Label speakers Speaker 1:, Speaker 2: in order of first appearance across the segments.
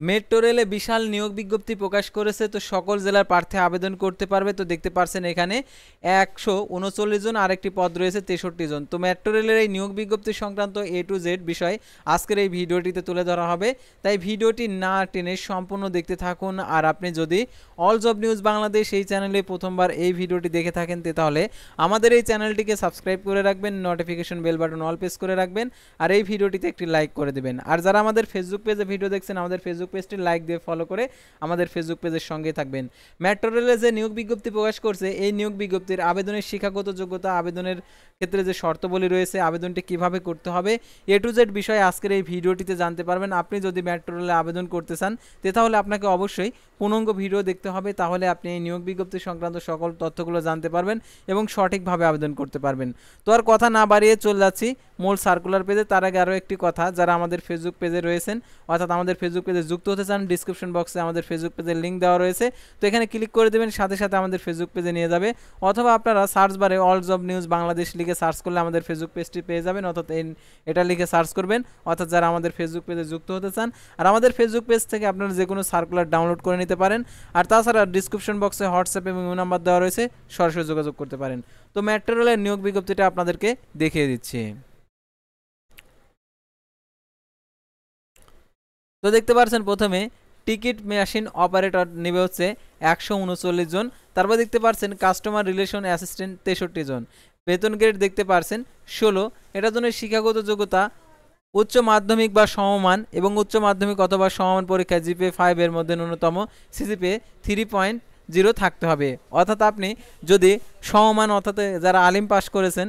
Speaker 1: Metro রেলে বিশাল নিয়োগ বিজ্ঞপ্তি প্রকাশ করেছে, তো সকল জেলার প্রার্থী আবেদন করতে পারবে। তো দেখতে পাচ্ছেন এখানে 139 জন, আরেকটি পদ রয়েছে 63 জন। তো মেট্রো রেলের এই নিয়োগ বিজ্ঞপ্তি সংক্রান্ত A to Z বিষয় আজকের এই ভিডিওটিতে তুলে ধরা হবে, তাই ভিডিওটি না টেনে সম্পূর্ণ দেখতে থাকুন। আর আপনি যদি অল জব নিউজ বাংলাদেশ এই চ্যানেলে প্রথমবার এই ভিডিওটি দেখে থাকেন, তাহলে আমাদের এই চ্যানেলটিকে সাবস্ক্রাইব করে রাখবেন, নোটিফিকেশন বেল বাটন অল প্রেস করে রাখবেন, আর এই ভিডিওটিতে একটি লাইক করে দেবেন। আর যারা আমাদের ফেসবুক পেজে ভিডিও দেখছেন, আমাদের ফেসবুক পেজটি লাইক দিয়ে ফলো করে আমাদের ফেসবুক পেজের সঙ্গে থাকবেন। মেট্রো রেলে যে নিয়োগ বিজ্ঞপ্তি প্রকাশ করছে, এই নিয়োগ বিজ্ঞপ্তির আবেদনের শিক্ষাগত যোগ্যতা, আবেদনের ক্ষেত্রে যে শর্তাবলী রয়েছে, আবেদনটি কিভাবে করতে হবে, A to Z বিষয়ে আজকের এই ভিডিওটিতে জানতে পারবেন। আপনি যদি মেট্রো রেলে আবেদন করতে চান, তাহলে আপনাকে অবশ্যই পূর্ণাঙ্গ ভিডিও দেখতে হবে, তাহলে আপনি এই নিয়োগ বিজ্ঞপ্তি সংক্রান্ত সকল তথ্যগুলো জানতে পারবেন এবং সঠিকভাবে আবেদন করতে পারবেন। তো আর কথা না বাড়িয়ে চলে যাচ্ছি মূল সার্কুলার পেজে। তার আগে আরও একটি কথা, যারা আমাদের ফেসবুক পেজে রয়েছেন, অর্থাৎ আমাদের ফেসবুক পেজে যুক্ত হতে চান, ডিসক্রিপশন বক্সে আমাদের ফেসবুক পেজের লিঙ্ক দেওয়া রয়েছে, তো এখানে ক্লিক করে দেবেন, সাথে সাথে আমাদের ফেসবুক পেজে নিয়ে যাবে। অথবা আপনারা সার্চ বারে অল জব নিউজ বাংলাদেশ লিখে সার্চ করলে আমাদের ফেসবুক পেজটি পেয়ে যাবেন, অর্থাৎ এটা লিখে সার্চ করবেন, অর্থাৎ যারা আমাদের ফেসবুক পেজে যুক্ত হতে চান। আর আমাদের ফেসবুক পেজ থেকে আপনারা যে কোনো সার্কুলার ডাউনলোড করে নিতে পারেন। আর তাছাড়া ডিসক্রিপশন বক্সে হোয়াটসঅ্যাপ এবং ইমেল নাম্বার দেওয়া রয়েছে, সরাসরি যোগাযোগ করতে পারেন। তো মেট্রো রেলের নিয়োগ বিজ্ঞপ্তিটা আপনাদেরকে দেখিয়ে দিচ্ছি। তো দেখতে পাচ্ছেন প্রথমে টিকিট মেশিন অপারেটর নেবে হচ্ছে 139 জন। তারপর দেখতে পাচ্ছেন কাস্টমার রিলেশন অ্যাসিস্ট্যান্ট 63 জন। বেতন গ্রেড দেখতে পাচ্ছেন 16। এটার জন্য শিক্ষাগত যোগ্যতা উচ্চ মাধ্যমিক বা সমমান এবং উচ্চ মাধ্যমিক অথবা সমমান পরীক্ষায় জিপিএ 5 এর মধ্যে ন্যূনতম সিজিপিএ 3.0 থাকতে হবে। অর্থাৎ আপনি যদি সমমান, অর্থাৎ যারা আলিম পাস করেছেন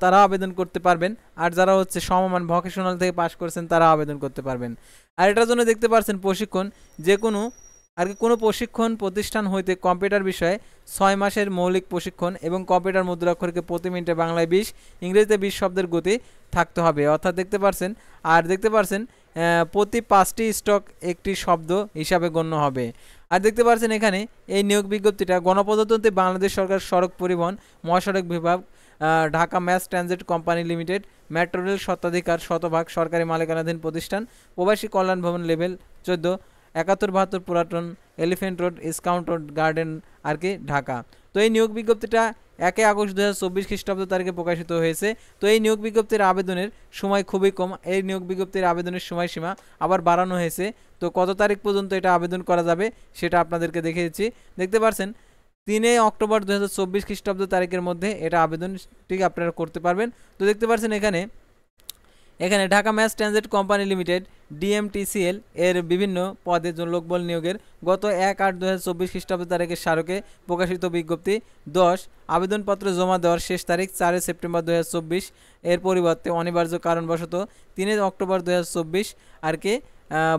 Speaker 1: তারা আবেদন করতে পারবেন, আর যারা হচ্ছে সমমান ভোকেশনাল থেকে পাস করেছেন তারা আবেদন করতে পারবেন। আর এটার জন্য দেখতে পাচ্ছেন প্রশিক্ষণ, যে কোনো কোনো প্রশিক্ষণ প্রতিষ্ঠান হইতে কম্পিউটার বিষয়ে 6 মাসের মৌলিক প্রশিক্ষণ এবং কম্পিউটার মুদ্রাক্ষরকে প্রতি মিনিটে বাংলায় 20, ইংরেজিতে 20 শব্দের গতি থাকতে হবে। অর্থাৎ দেখতে পাচ্ছেন, আর দেখতে পাচ্ছেন প্রতি 5টি স্টক একটি শব্দ হিসাবে গণ্য হবে। আর দেখতে পাচ্ছেন এখানে এই নিয়োগ বিজ্ঞপ্তিটা গণপ্রজাতন্ত্রী বাংলাদেশ সরকার সড়ক পরিবহন মহাসড়ক বিভাগ, Dhaka mass transit company limited, metro rail স্বত্বাধিকার শতভাগ সরকারি মালিকানাধীন প্রতিষ্ঠান, প্রবাসী কল্যাণ ভবন লেভেল 14, 7172 পুরাতন এলিফেন্ট রোড, স্কাউন্ট রোড গার্ডেন আর কি, ঢাকা। তো এই নিয়োগ বিজ্ঞপ্তিটা 1 আগস্ট 2024 খ্রিস্টাব্দ তারিখে প্রকাশিত হয়েছে। তো এই নিয়োগ বিজ্ঞপ্তির আবেদনের সময় খুবই কম, এই নিয়োগ বিজ্ঞপ্তির আবেদনের সময়সীমা আবার বাড়ানো হয়েছে। তো কত তারিখ পর্যন্ত এটা আবেদন করা যাবে সেটা আপনাদেরকে দেখে দিচ্ছি। দেখতে পাচ্ছেন 3 অক্টোবর 2024 খ্রিস্টাব্দ তারিখের মধ্যে এটা আবেদনটি আপনারা করতে পারবেন। তো দেখতে পাচ্ছেন এখানে Dhaka mass transit company limited DMTCL এর বিভিন্ন পদে লোকবল নিয়োগের গত 1/8/2024 খ্রিস্টাব্দ তারিখের স্মারকে প্রকাশিত বিজ্ঞপ্তি 10 আবেদনপত্র জমা দেওয়ার শেষ তারিখ 4 সেপ্টেম্বর 2024 এর পরিবর্তে অনিবার্য কারণবশত 3 অক্টোবর 2024 আর কি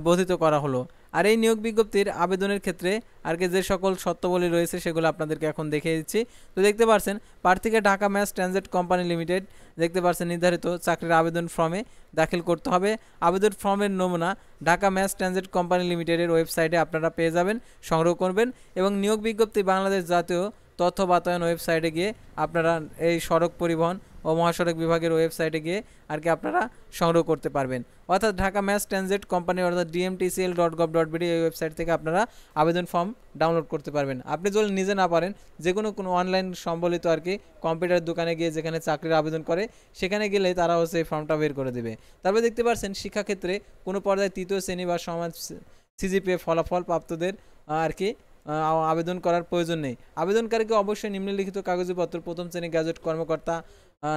Speaker 1: বর্ধিত করা হলো। আর এই নিয়োগ বিজ্ঞপ্তির আবেদনের ক্ষেত্রে আর কি যে সকল শর্তাবলী রয়েছে সেগুলো আপনাদেরকে এখন দেখিয়ে দিচ্ছি। তো দেখতে পাচ্ছেন প্রার্থীকে Dhaka mass transit company limited দেখতে পাচ্ছেন নির্ধারিত চাকরির আবেদন ফর্মে দাখিল করতে হবে। আবেদন ফর্মের নমুনা ঢাকা ম্যাস ট্রানজিট কোম্পানি লিমিটেডের ওয়েবসাইটে আপনারা পেয়ে যাবেন, সংগ্রহ করবেন, এবং নিয়োগ বিজ্ঞপ্তি বাংলাদেশ জাতীয় তথ্য বাতায়ন ওয়েবসাইটে গিয়ে আপনারা এই সড়ক পরিবহন ও মহাসড়ক বিভাগের ওয়েবসাইটে গিয়ে আর কি আপনারা সংগ্রহ করতে পারবেন। অর্থাৎ ঢাকা ম্যাস ট্রানজিট কোম্পানি অর্থাৎ dmtcl.gov.bd এই ওয়েবসাইট থেকে আপনারা আবেদন ফর্ম ডাউনলোড করতে পারবেন। আপনি যদি নিজে না পারেন, যে কোনো অনলাইন সম্বলিত আর কি কম্পিউটার দোকানে গিয়ে যেখানে চাকরির আবেদন করে সেখানে গেলে তারা হচ্ছে এই ফর্মটা বের করে দেবে। তারপরে দেখতে পাচ্ছেন শিক্ষাক্ষেত্রে কোনো পর্যায়ে 3য় শ্রেণী বা সমান সিজিপিএ ফলাফল প্রাপ্তদের আর কি আবেদন করার প্রয়োজন নেই। আবেদনকারীকে অবশ্যই নিম্নলিখিত কাগজপত্র প্রথম শ্রেণী গ্যাজেট কর্মকর্তা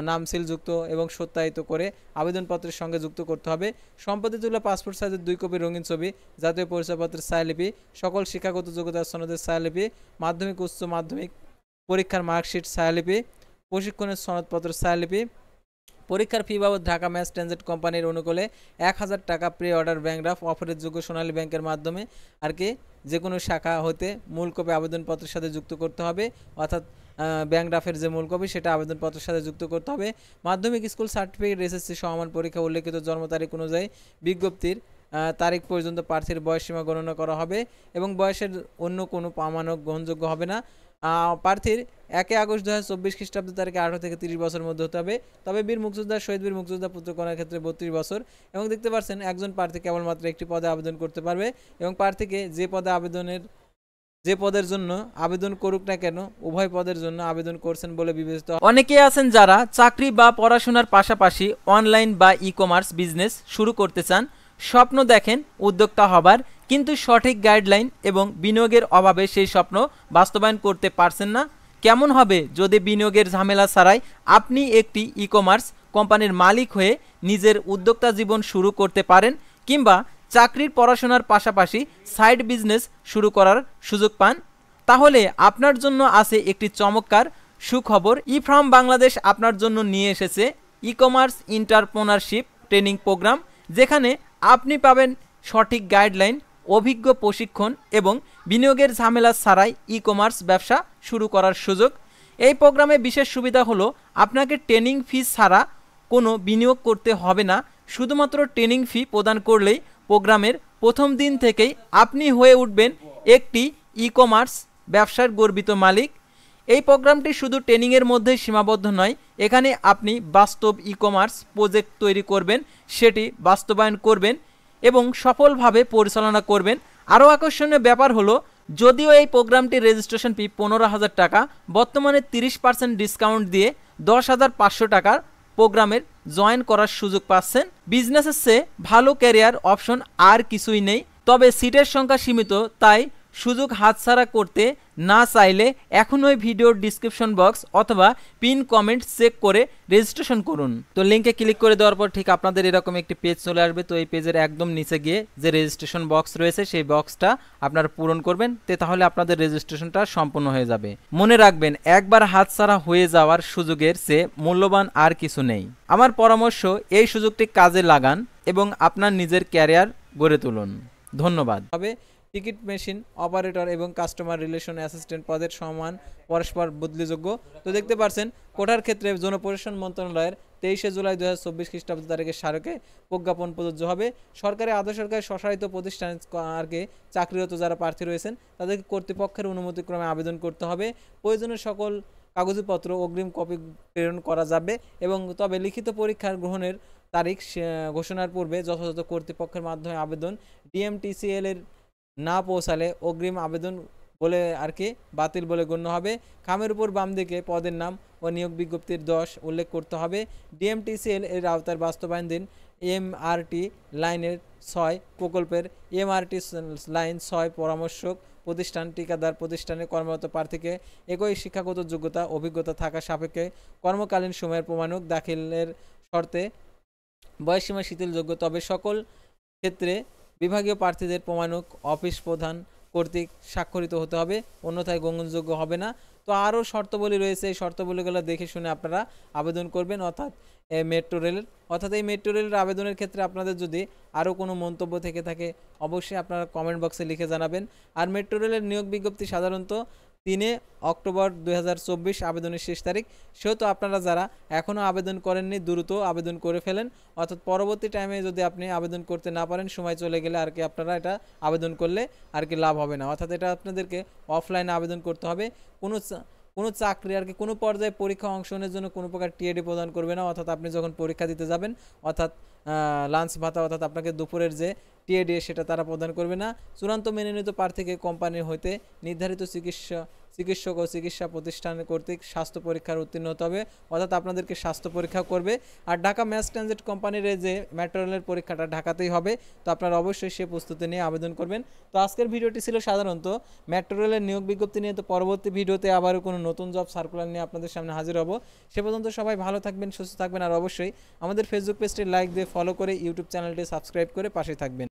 Speaker 1: নাম সিলযুক্ত এবং সত্যায়িত করে আবেদনপত্রের সঙ্গে যুক্ত করতে হবে। সম্পাদিতগুলো পাসপোর্ট সাইজের 2 কপি রঙিন ছবি, জাতীয় পরিচয়পত্রের ছায়ালিপি, সকল শিক্ষাগত যোগ্যতার সনদের ছায়ালিপি, মাধ্যমিক উচ্চ মাধ্যমিক পরীক্ষার মার্কশিট ছায়ালিপি, প্রশিক্ষণের সনদপত্রের ছায়ালিপি, পরীক্ষার ফি বাবদ ঢাকা ম্যাস ট্রানজিট কোম্পানির অনুকূলে 1000 টাকা প্রি অর্ডার ব্যাংক ড্রাফট অফারের যোগ্য সোনালী ব্যাংকের মাধ্যমে আর কি যে কোনো শাখা হতে মূল কপি আবেদনপত্রের সাথে যুক্ত করতে হবে। অর্থাৎ ব্যাংক ড্রাফটের যে মূল কপি সেটা আবেদনপত্রের সাথে যুক্ত করতে হবে। মাধ্যমিক স্কুল সার্টিফিকেট, এসএসসি সমমান পরীক্ষা উল্লেখিত জন্ম তারিখ অনুযায়ী বিজ্ঞপ্তির তারিখ পর্যন্ত প্রার্থীর বয়সসীমা গণনা করা হবে এবং বয়সের অন্য কোনো প্রমাণক গ্রহণযোগ্য হবে না। প্রার্থীর 1 আগস্ট 2024 খ্রিস্টাব্দ তারিখে 18 থেকে 30 বছরের মধ্যে হতে হবে। তবে বীর মুক্তিযোদ্ধা শহীদ বীর মুক্তিযোদ্ধা পুত্রকন্যার ক্ষেত্রে 32 বছর। এবং দেখতে পাচ্ছেন একজন প্রার্থী কেবলমাত্র একটি পদে আবেদন করতে পারবে এবং প্রার্থীকে যে পদের জন্য আবেদন করুক না কেন উভয় পদের জন্য আবেদন করছেন বলে বিবেচিত। অনেকে আছেন যারা চাকরি বা পড়াশোনার পাশাপাশি অনলাইন বা ই-কমার্স বিজনেস শুরু করতে চান, স্বপ্ন দেখেন উদ্যোক্তা হবার, কিন্তু সঠিক গাইডলাইন এবং বিনিয়োগের অভাবে সেই স্বপ্ন বাস্তবায়ন করতে পারছেন না। কেমন হবে যদি বিনিয়োগের ঝামেলা ছাড়াই আপনি একটি ই-কমার্স কোম্পানির মালিক হয়ে নিজের উদ্যোক্তা জীবন শুরু করতে পারেন, কিংবা চাকরির পড়াশোনার পাশাপাশি সাইড বিজনেস শুরু করার সুযোগ পান? তাহলে আপনার জন্য আছে একটি চমৎকার সুখবর। ই-ফার্ম বাংলাদেশ আপনার জন্য নিয়ে এসেছে ই-কমার্স এন্টারপ্রেনারশিপ ট্রেনিং প্রোগ্রাম, যেখানে আপনি পাবেন সঠিক গাইডলাইন, অভিজ্ঞ প্রশিক্ষণ এবং বিনিয়োগের ঝামেলা ছাড়াই ই-কমার্স ব্যবসা শুরু করার সুযোগ। এই প্রোগ্রামে বিশেষ সুবিধা হলো আপনাকে ট্রেনিং ফি ছাড়া কোনো বিনিয়োগ করতে হবে না। শুধুমাত্র ট্রেনিং ফি প্রদান করলেই প্রোগ্রামের প্রথম দিন থেকেই আপনি হয়ে উঠবেন একটি ই-কমার্স ব্যবসার গর্বিত মালিক। এই প্রোগ্রামটি শুধু ট্রেনিংয়ের মধ্যেই সীমাবদ্ধ নয়, এখানে আপনি বাস্তব ই-কমার্স প্রজেক্ট তৈরি করবেন, সেটি বাস্তবায়ন করবেন এবং সফলভাবে পরিচালনা করবেন। আরও আকর্ষণীয় ব্যাপার হলো, যদিও এই প্রোগ্রামটির রেজিস্ট্রেশন ফি 15,000 টাকা, বর্তমানে 30% ডিসকাউন্ট দিয়ে 10,500 টাকার প্রোগ্রামের জয়েন করার সুযোগ পাচ্ছেন। বিজনেসের চেয়ে ভালো ক্যারিয়ার অপশন আর কিছুই নেই। তবে সিটের সংখ্যা সীমিত, তাই সুযোগ হাতছাড়া করতে না চাইলে এখনই ভিডিওর ডিসক্রিপশন বক্স অথবা পিন কমেন্ট চেক করে রেজিস্ট্রেশন করুন। তো লিঙ্কে ক্লিক করে দেওয়ার পর ঠিক আপনাদের এরকম একটি পেজ চলে আসবে। তো এই পেজের একদম নিচে গিয়ে যে রেজিস্ট্রেশন বক্স রয়েছে সেই বক্সটা আপনারা পূরণ করবেন, তাহলে আপনাদের রেজিস্ট্রেশনটা সম্পূর্ণ হয়ে যাবে। মনে রাখবেন, একবার হাতছাড়া হয়ে যাওয়ার সুযোগের চেয়ে মূল্যবান আর কিছু নেই। আমার পরামর্শ, এই সুযোগটি কাজে লাগান এবং আপনার নিজের ক্যারিয়ার গড়ে তুলুন। ধন্যবাদ। তবে টিকিট মেশিন অপারেটর এবং কাস্টমার রিলেশন অ্যাসিস্ট্যান্ট পদের সমান পরস্পর বদলিযোগ্য। তো দেখতে পাচ্ছেন কোটার ক্ষেত্রে জনপ্রশাসন মন্ত্রণালয়ের 23শে জুলাই 2024 খ্রিস্টাব্দ তারিখে স্মারকে প্রজ্ঞাপন প্রযোজ্য হবে। সরকারি আধা সরকারি স্বশাসিত প্রতিষ্ঠান আর কি চাকরিরত যারা প্রার্থী রয়েছেন তাদেরকে কর্তৃপক্ষের অনুমতিক্রমে আবেদন করতে হবে। প্রয়োজনীয় সকল কাগজপত্র অগ্রিম কপি প্রেরণ করা যাবে এবং তবে লিখিত পরীক্ষার গ্রহণের তারিখ ঘোষণার পূর্বে যথাযথ কর্তৃপক্ষের মাধ্যমে আবেদন DMTCL এর না পৌঁছালে অগ্রিম আবেদন বলে আর কি বাতিল বলে গণ্য হবে। খামের উপর বাম দিকে পদের নাম ও নিয়োগ বিজ্ঞপ্তির 10 উল্লেখ করতে হবে। DMTCL এর আওতার বাস্তবায়ন দিন MRT লাইনের 6 প্রকল্পের MRT লাইন 6 পরামর্শক প্রতিষ্ঠান ঠিকাদার প্রতিষ্ঠানে কর্মরত প্রার্থীকে একই শিক্ষাগত যোগ্যতা অভিজ্ঞতা থাকা সাপেক্ষে কর্মকালীন সময়ের প্রমাণক দাখিলের শর্তে বয়সসীমা শিথিলযোগ্য। তবে সকল ক্ষেত্রে বিভাগীয় প্রার্থীদের প্রমাণক অফিস প্রধান কর্তৃক স্বাক্ষরিত হতে হবে, অন্যথায় গ্রহণযোগ্য হবে না। তো আরও শর্তাবলী রয়েছে, এই শর্তাবলীগুলো দেখে শুনে আপনারা আবেদন করবেন। অর্থাৎ এই মেট্রো রেলের আবেদনের ক্ষেত্রে আপনাদের যদি আরও কোনো মন্তব্য থেকে থাকে অবশ্যই আপনারা কমেন্ট বক্সে লিখে জানাবেন। আর মেট্রো রেলের নিয়োগ বিজ্ঞপ্তি সাধারণত 3 অক্টোবর 2024 আবেদনের শেষ তারিখ। সেহেতু আপনারা যারা এখনও আবেদন করেননি দ্রুত আবেদন করে ফেলেন, অর্থাৎ পরবর্তী টাইমে যদি আপনি আবেদন করতে না পারেন, সময় চলে গেলে আর কি আপনারা এটা আবেদন করলে আর কি লাভ হবে না। অর্থাৎ এটা আপনাদেরকে অফলাইনে আবেদন করতে হবে। কোনো চাকরি আর কি কোনো পর্যায়ে পরীক্ষা অংশগ্রহণের জন্য কোনো প্রকার টিএডি প্রদান করবে না। অর্থাৎ আপনি যখন পরীক্ষা দিতে যাবেন, অর্থাৎ লাঞ্চ ভাতা অর্থাৎ আপনাকে দুপুরের যে টিএডি সেটা তারা প্রদান করবে না। চূড়ান্ত মেনে নিত প্রার্থীকে কোম্পানির হইতে নির্ধারিত চিকিৎসক ও চিকিৎসা প্রতিষ্ঠান কর্তৃক স্বাস্থ্য পরীক্ষার উত্তীর্ণ হতে হবে, অর্থাৎ আপনাদেরকে স্বাস্থ্য পরীক্ষা করবে। আর ঢাকা ম্যাস ট্রানজিট কোম্পানির যে মেট্রো রেলের পরীক্ষাটা ঢাকাতেই হবে, তো আপনারা অবশ্যই সে প্রস্তুতি নিয়ে আবেদন করবেন। তো আজকের ভিডিওটি ছিল সাধারণত মেট্রো রেলের নিয়োগ বিজ্ঞপ্তি নিয়ে। তো পরবর্তী ভিডিওতে আবারও কোনো নতুন জব সার্কুলার নিয়ে আপনাদের সামনে হাজির হব। সে পর্যন্ত সবাই ভালো থাকবেন, সুস্থ থাকবেন, আর অবশ্যই আমাদের ফেসবুক পেজটি লাইক দিয়ে ফলো করে ইউটিউব চ্যানেলটি সাবস্ক্রাইব করে পাশে থাকবেন।